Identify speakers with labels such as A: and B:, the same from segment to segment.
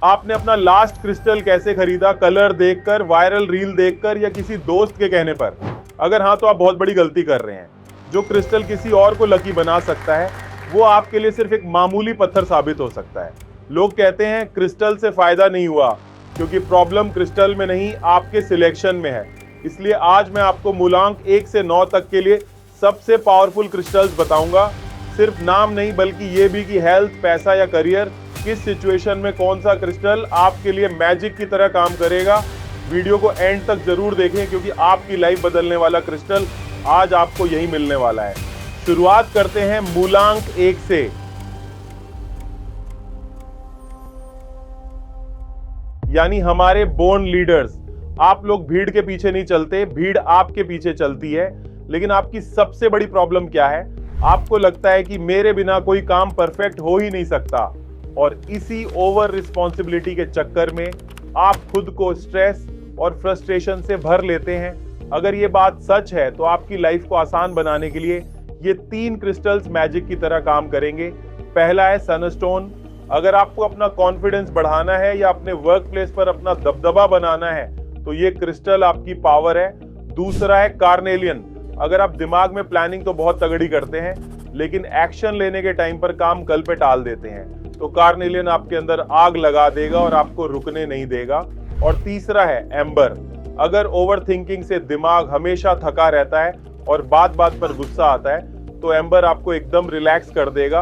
A: आपने अपना last crystal कैसे खरीदा? कलर देखकर, वायरल रील देखकर या किसी दोस्त के कहने पर? अगर हाँ तो आप बहुत बड़ी गलती कर रहे हैं। जो क्रिस्टल किसी और को लकी बना सकता है वो आपके लिए सिर्फ एक मामूली पत्थर साबित हो सकता है। लोग कहते हैं क्रिस्टल से फायदा नहीं हुआ क्योंकि प्रॉब्लम क्रिस्टल में नहीं आपके सिलेक्शन में है। इसलिए आज मैं आपको मूलांक 1 से 9 तक के लिए सबसे पावरफुल क्रिस्टल्स बताऊंगा। सिर्फ नाम नहीं बल्कि ये भी कि हेल्थ, पैसा या करियर, किस सिचुएशन में कौन सा क्रिस्टल आपके लिए मैजिक की तरह काम करेगा। वीडियो को एंड तक जरूर देखें क्योंकि आपकी लाइफ बदलने वाला क्रिस्टल आज आपको यही मिलने वाला है। शुरुआत करते हैं मूलांक 1 से। यानी हमारे बोर्न लीडर्स। आप लोग भीड़ के पीछे नहीं चलते, भीड़ आपके पीछे चलती है। लेकिन आपकी सबसे बड़ी प्रॉब्लम क्या है? आपको लगता है कि मेरे बिना कोई काम परफेक्ट हो ही नहीं सकता, और इसी ओवर रिस्पॉन्सिबिलिटी के चक्कर में आप खुद को स्ट्रेस और फ्रस्ट्रेशन से भर लेते हैं। अगर ये बात सच है तो आपकी लाइफ को आसान बनाने के लिए ये 3 क्रिस्टल्स मैजिक की तरह काम करेंगे। पहला है सनस्टोन। अगर आपको अपना कॉन्फिडेंस बढ़ाना है या अपने वर्क प्लेस पर अपना दबदबा बनाना है तो ये क्रिस्टल आपकी पावर है। दूसरा है कार्नेलियन। अगर आप दिमाग में प्लानिंग तो बहुत तगड़ी करते हैं लेकिन एक्शन लेने के टाइम पर काम कल पे टाल देते हैं तो कार्नेलियन आपके अंदर आग लगा देगा और आपको रुकने नहीं देगा। और तीसरा है एम्बर। अगर ओवर थिंकिंग से दिमाग हमेशा थका रहता है और बात बात पर गुस्सा आता है तो एम्बर आपको एकदम रिलैक्स कर देगा।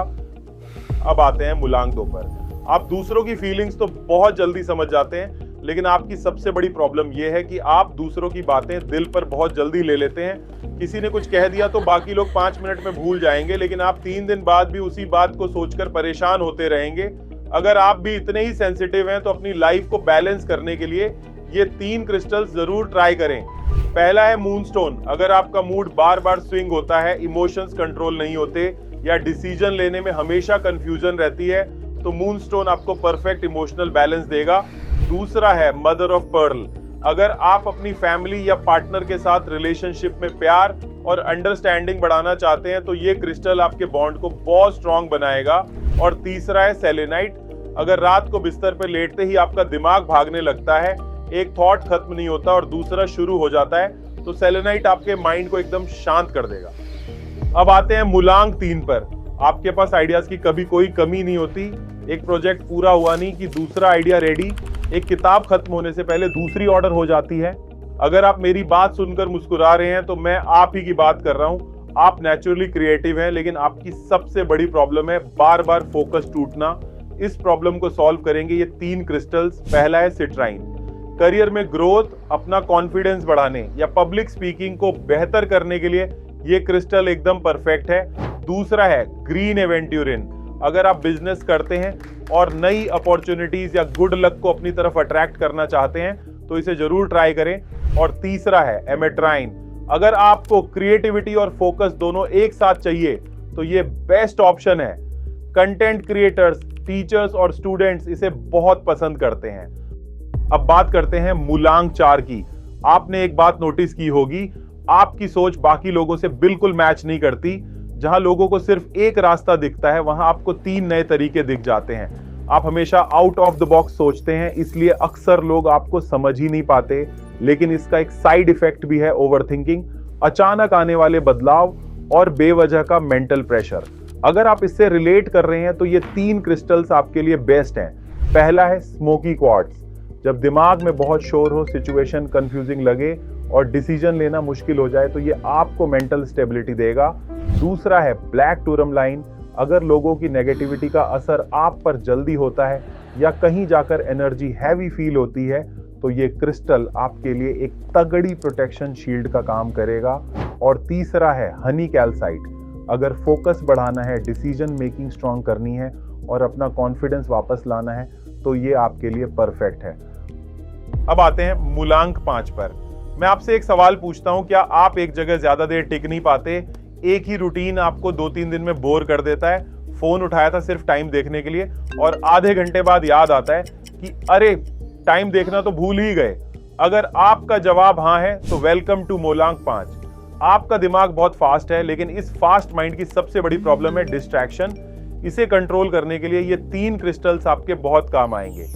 A: अब आते हैं मूलांक 2 पर। आप दूसरों की फीलिंग्स तो बहुत जल्दी समझ जाते हैं लेकिन आपकी सबसे बड़ी प्रॉब्लम यह है कि आप दूसरों की बातें दिल पर बहुत जल्दी ले लेते हैं। किसी ने कुछ कह दिया तो बाकी लोग 5 मिनट में भूल जाएंगे लेकिन आप 3 दिन बाद भी उसी बात को सोचकर परेशान होते रहेंगे। अगर आप भी इतने ही सेंसिटिव हैं तो अपनी लाइफ को बैलेंस करने के लिए ये 3 क्रिस्टल्स जरूर ट्राई करें। पहला है मूनस्टोन। अगर आपका मूड बार बार स्विंग होता है, इमोशंस कंट्रोल नहीं होते या डिसीजन लेने में हमेशा कंफ्यूजन रहती है तो मूनस्टोन आपको परफेक्ट इमोशनल बैलेंस देगा। दूसरा है मदर ऑफ पर्ल। अगर आप अपनी फैमिली या पार्टनर के साथ रिलेशनशिप में प्यार और अंडरस्टैंडिंग बढ़ाना चाहते हैं तो ये क्रिस्टल आपके बॉन्ड को बहुत स्ट्रांग बनाएगा। और तीसरा है सेलेनाइट। अगर रात को बिस्तर पर लेटते ही आपका दिमाग भागने लगता है, एक थॉट खत्म नहीं होता और दूसरा शुरू हो जाता है तो सेलेनाइट आपके माइंड को एकदम शांत कर देगा। अब आते हैं मूलांक 3 पर। आपके पास आइडियाज की कभी कोई कमी नहीं होती। एक प्रोजेक्ट पूरा हुआ नहीं कि दूसरा आइडिया रेडी। एक किताब खत्म होने से पहले दूसरी ऑर्डर हो जाती है। अगर आप मेरी बात सुनकर मुस्कुरा रहे हैं तो मैं आप ही की बात कर रहा हूं। आप नेचुरली क्रिएटिव हैं लेकिन आपकी सबसे बड़ी प्रॉब्लम है बार बार फोकस टूटना। इस प्रॉब्लम को सॉल्व करेंगे ये 3 क्रिस्टल्स। पहला है सिट्राइन। करियर में ग्रोथ, अपना कॉन्फिडेंस बढ़ाने या पब्लिक स्पीकिंग को बेहतर करने के लिए ये क्रिस्टल एकदम परफेक्ट है। दूसरा है ग्रीन एवेंट्यूरिन। अगर आप बिजनेस करते हैं और नई अपॉर्चुनिटीज या गुड लक को अपनी तरफ अट्रैक्ट करना चाहते हैं तो इसे जरूर ट्राई करें। और तीसरा है एमेट्राइन। अगर आपको क्रिएटिविटी और फोकस दोनों एक साथ चाहिए तो ये बेस्ट ऑप्शन है। कंटेंट क्रिएटर्स, टीचर्स और स्टूडेंट्स इसे बहुत पसंद करते हैं। अब बात करते हैं मूलांक 4 की। आपने एक बात नोटिस की होगी, आपकी सोच बाकी लोगों से बिल्कुल मैच नहीं करती। जहां लोगों को सिर्फ एक रास्ता दिखता है वहां आपको 3 नए तरीके दिख जाते हैं। आप हमेशा आउट ऑफ द बॉक्स सोचते हैं इसलिए अक्सर लोग आपको समझ ही नहीं पाते। लेकिन इसका एक साइड इफेक्ट भी है, ओवरथिंकिंग, अचानक आने वाले बदलाव और बेवजह का मेंटल प्रेशर। अगर आप इससे रिलेट कर रहे हैं तो ये 3 क्रिस्टल्स आपके लिए बेस्ट हैं। पहला है स्मोकी क्वार्ट्ज। जब दिमाग में बहुत शोर हो, सिचुएशन कंफ्यूजिंग लगे और डिसीजन लेना मुश्किल हो जाए तो ये आपको मेंटल स्टेबिलिटी देगा। दूसरा है ब्लैक टूरमलाइन। अगर लोगों की नेगेटिविटी का असर आप पर जल्दी होता है या कहीं जाकर एनर्जी हैवी फील होती है तो ये क्रिस्टल आपके लिए एक तगड़ी प्रोटेक्शन शील्ड का काम करेगा। और तीसरा है हनी कैल्साइट। अगर फोकस बढ़ाना है, डिसीजन मेकिंग स्ट्रांग करनी है और अपना कॉन्फिडेंस वापस लाना है तो ये आपके लिए परफेक्ट है। अब आते हैं मूलांक 5 पर। मैं आपसे एक सवाल पूछता हूं, क्या आप एक जगह ज्यादा देर टिक नहीं पाते? एक ही रूटीन आपको 2-3 दिन में बोर कर देता है? फोन उठाया था सिर्फ टाइम देखने के लिए और आधे घंटे बाद याद आता है कि अरे टाइम देखना तो भूल ही गए। अगर आपका जवाब हाँ है तो वेलकम टू मूलांक 5। आपका दिमाग बहुत फास्ट है लेकिन इस फास्ट माइंड की सबसे बड़ी प्रॉब्लम है डिस्ट्रैक्शन। इसे कंट्रोल करने के लिए ये 3 क्रिस्टल्स आपके बहुत काम आएंगे।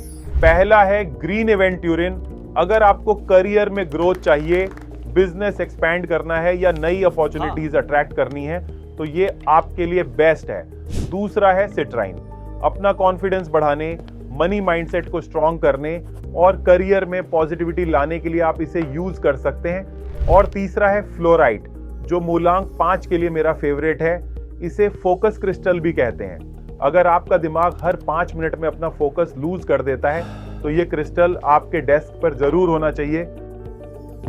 A: पहला है ग्रीन एवेंट्यूरिन। अगर आपको करियर में ग्रोथ चाहिए, बिजनेस एक्सपैंड करना है या नई अपॉर्चुनिटीज अट्रैक्ट करनी है, तो ये आपके लिए बेस्ट है। दूसरा है सिट्राइन, अपना कॉन्फिडेंस बढ़ाने, मनी माइंडसेट को स्ट्रॉन्ग करने और करियर में पॉजिटिविटी लाने के लिए आप इसे यूज कर सकते हैं। और तीसरा है फ्लोराइट, जो मूलांक 5 के लिए मेरा फेवरेट है। इसे फोकस क्रिस्टल भी कहते हैं। अगर आपका दिमाग हर 5 मिनट में अपना फोकस लूज कर देता है तो ये क्रिस्टल आपके डेस्क पर जरूर होना चाहिए।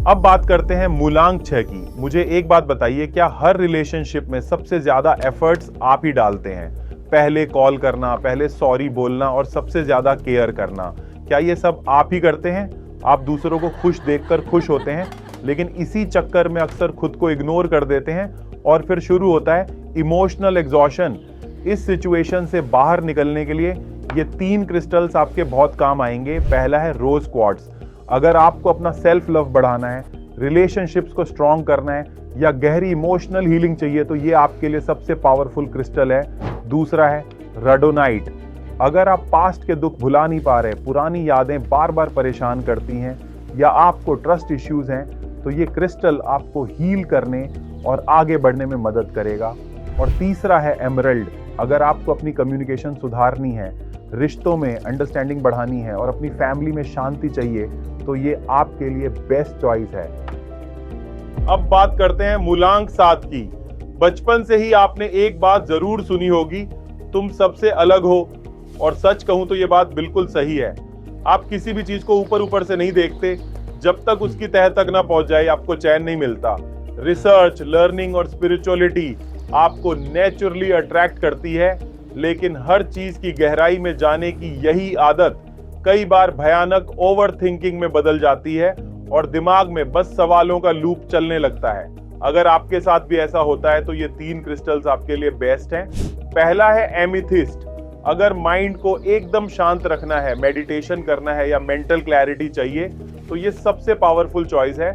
A: अब बात करते हैं मूलांक 6 की। मुझे एक बात बताइए, क्या हर रिलेशनशिप में सबसे ज्यादा एफर्ट्स आप ही डालते हैं? पहले कॉल करना, पहले सॉरी बोलना और सबसे ज्यादा केयर करना, क्या ये सब आप ही करते हैं? आप दूसरों को खुश देखकर खुश होते हैं, लेकिन इसी चक्कर में अक्सर खुद को इग्नोर कर देते हैं और फिर शुरू होता है इमोशनल एग्जॉशन। इस सिचुएशन से बाहर निकलने के लिए ये 3 क्रिस्टल्स आपके बहुत काम आएंगे। पहला है रोज क्वार्ट्ज। अगर आपको अपना सेल्फ लव बढ़ाना है, रिलेशनशिप्स को स्ट्रॉन्ग करना है या गहरी इमोशनल हीलिंग चाहिए, तो ये आपके लिए सबसे पावरफुल क्रिस्टल है। दूसरा है रेडोनाइट। अगर आप पास्ट के दुख भुला नहीं पा रहे, पुरानी यादें बार बार परेशान करती हैं या आपको ट्रस्ट इश्यूज हैं, तो ये क्रिस्टल आपको हील करने और आगे बढ़ने में मदद करेगा। और तीसरा है एमरल्ड। अगर आपको अपनी कम्युनिकेशन सुधारनी है, रिश्तों में अंडरस्टैंडिंग बढ़ानी है और अपनी फैमिली में शांति चाहिए, तो ये आपके लिए बेस्ट चॉइस है। अब बात करते हैं मूलांक 7 की। बचपन से ही आपने एक बात जरूर सुनी होगी, तुम सबसे अलग हो। और सच कहूं तो ये बात बिल्कुल सही है। आप किसी भी चीज को ऊपर ऊपर से नहीं देखते, जब तक उसकी तह तक ना पहुंच जाए आपको चैन नहीं मिलता। रिसर्च, लर्निंग और स्पिरिचुअलिटी आपको नेचुरली अट्रैक्ट करती है, लेकिन हर चीज की गहराई में जाने की यही आदत कई बार भयानक ओवर थिंकिंग में बदल जाती है और दिमाग में बस सवालों का लूप चलने लगता है। अगर आपके साथ भी ऐसा होता है तो ये 3 क्रिस्टल्स आपके लिए बेस्ट हैं। पहला है एमिथिस्ट। अगर माइंड को एकदम शांत रखना है, मेडिटेशन करना है या मेंटल क्लैरिटी चाहिए, तो ये सबसे पावरफुल चॉइस है।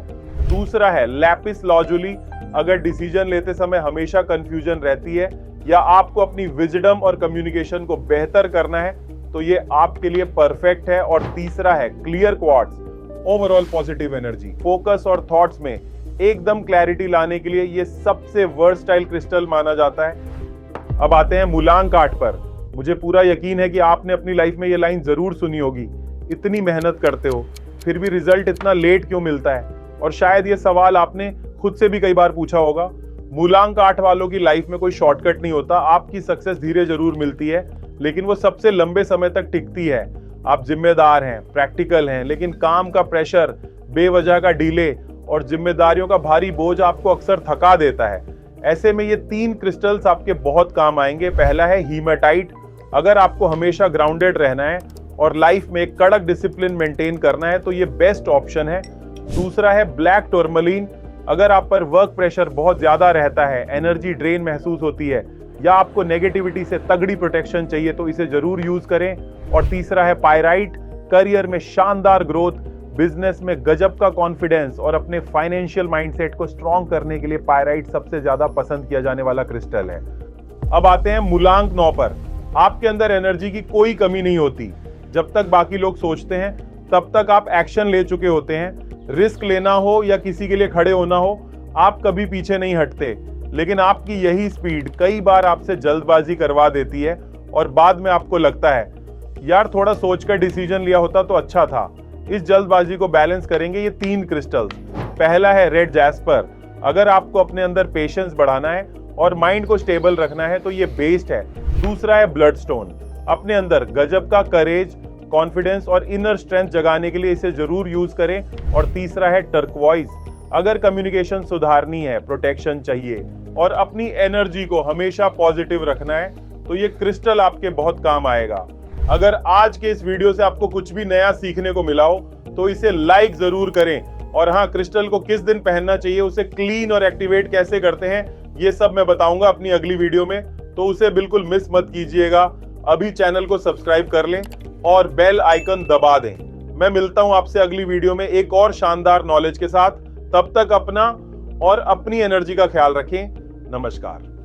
A: दूसरा है लैपिस लाजुली। अगर डिसीजन लेते समय हमेशा कंफ्यूजन रहती है या आपको अपनी विजडम और कम्युनिकेशन को बेहतर करना है, तो ये आपके लिए परफेक्ट है। और तीसरा है clear quartz. Overall positive energy, focus और थॉट्स में एकदम क्लैरिटी लाने के लिए ये सबसे वर्सटाइल क्रिस्टल माना जाता है। अब आते हैं मूलांक 8 पर। मुझे पूरा यकीन है कि आपने अपनी लाइफ में ये लाइन जरूर सुनी होगी, इतनी मेहनत करते हो फिर भी रिजल्ट इतना लेट क्यों मिलता है? और शायद ये सवाल आपने खुद से भी कई बार पूछा होगा। मूलांक 8 वालों की लाइफ में कोई शॉर्टकट नहीं होता। आपकी सक्सेस धीरे जरूर मिलती है, लेकिन वो सबसे लंबे समय तक टिकती है। आप जिम्मेदार हैं, प्रैक्टिकल हैं, लेकिन काम का प्रेशर, बेवजह का डिले और जिम्मेदारियों का भारी बोझ आपको अक्सर थका देता है। ऐसे में ये 3 क्रिस्टल्स आपके बहुत काम आएंगे। पहला है हीमाटाइट। अगर आपको हमेशा ग्राउंडेड रहना है और लाइफ में एक कड़क डिसिप्लिन मेंटेन करना है, तो ये बेस्ट ऑप्शन है। दूसरा है ब्लैक टूरमलीन। अगर आप पर वर्क प्रेशर बहुत ज्यादा रहता है, एनर्जी ड्रेन महसूस होती है या आपको नेगेटिविटी से तगड़ी प्रोटेक्शन चाहिए, तो इसे जरूर यूज करें। और तीसरा है पायराइट। करियर में शानदार ग्रोथ, बिजनेस में गजब का कॉन्फिडेंस और अपने फाइनेंशियल माइंडसेट को स्ट्रॉन्ग करने के लिए पायराइट सबसे ज्यादा पसंद किया जाने वाला क्रिस्टल है। अब आते हैं मूलांक 9 पर। आपके अंदर एनर्जी की कोई कमी नहीं होती। जब तक बाकी लोग सोचते हैं, तब तक आप एक्शन ले चुके होते हैं। रिस्क लेना हो या किसी के लिए खड़े होना हो, आप कभी पीछे नहीं हटते। लेकिन आपकी यही स्पीड कई बार आपसे जल्दबाजी करवा देती है और बाद में आपको लगता है यार थोड़ा सोचकर डिसीजन लिया होता तो अच्छा था। इस जल्दबाजी को बैलेंस करेंगे ये 3 क्रिस्टल्स। पहला है रेड जैस्पर। अगर आपको अपने अंदर पेशेंस बढ़ाना है और माइंड को स्टेबल रखना है, तो ये बेस्ट है। दूसरा है ब्लडस्टोन। अपने अंदर गजब का करेज, कॉन्फिडेंस और इनर स्ट्रेंथ जगाने के लिए इसे जरूर यूज करें। और तीसरा है टर्कवाइज। अगर कम्युनिकेशन सुधारनी है, प्रोटेक्शन चाहिए और अपनी एनर्जी को हमेशा पॉजिटिव रखना है, तो ये क्रिस्टल आपके बहुत काम आएगा। अगर आज के इस वीडियो से आपको कुछ भी नया सीखने को मिला हो, तो इसे लाइक जरूर करें। और हाँ, क्रिस्टल को किस दिन पहनना चाहिए, उसे क्लीन और एक्टिवेट कैसे करते हैं, ये सब मैं बताऊंगा अपनी अगली वीडियो में, तो उसे बिल्कुल मिस मत कीजिएगा। अभी चैनल को सब्सक्राइब कर लें और बेल आइकन दबा दें। मैं मिलता हूं आपसे अगली वीडियो में एक और शानदार नॉलेज के साथ। तब तक अपना और अपनी एनर्जी का ख्याल रखें। नमस्कार।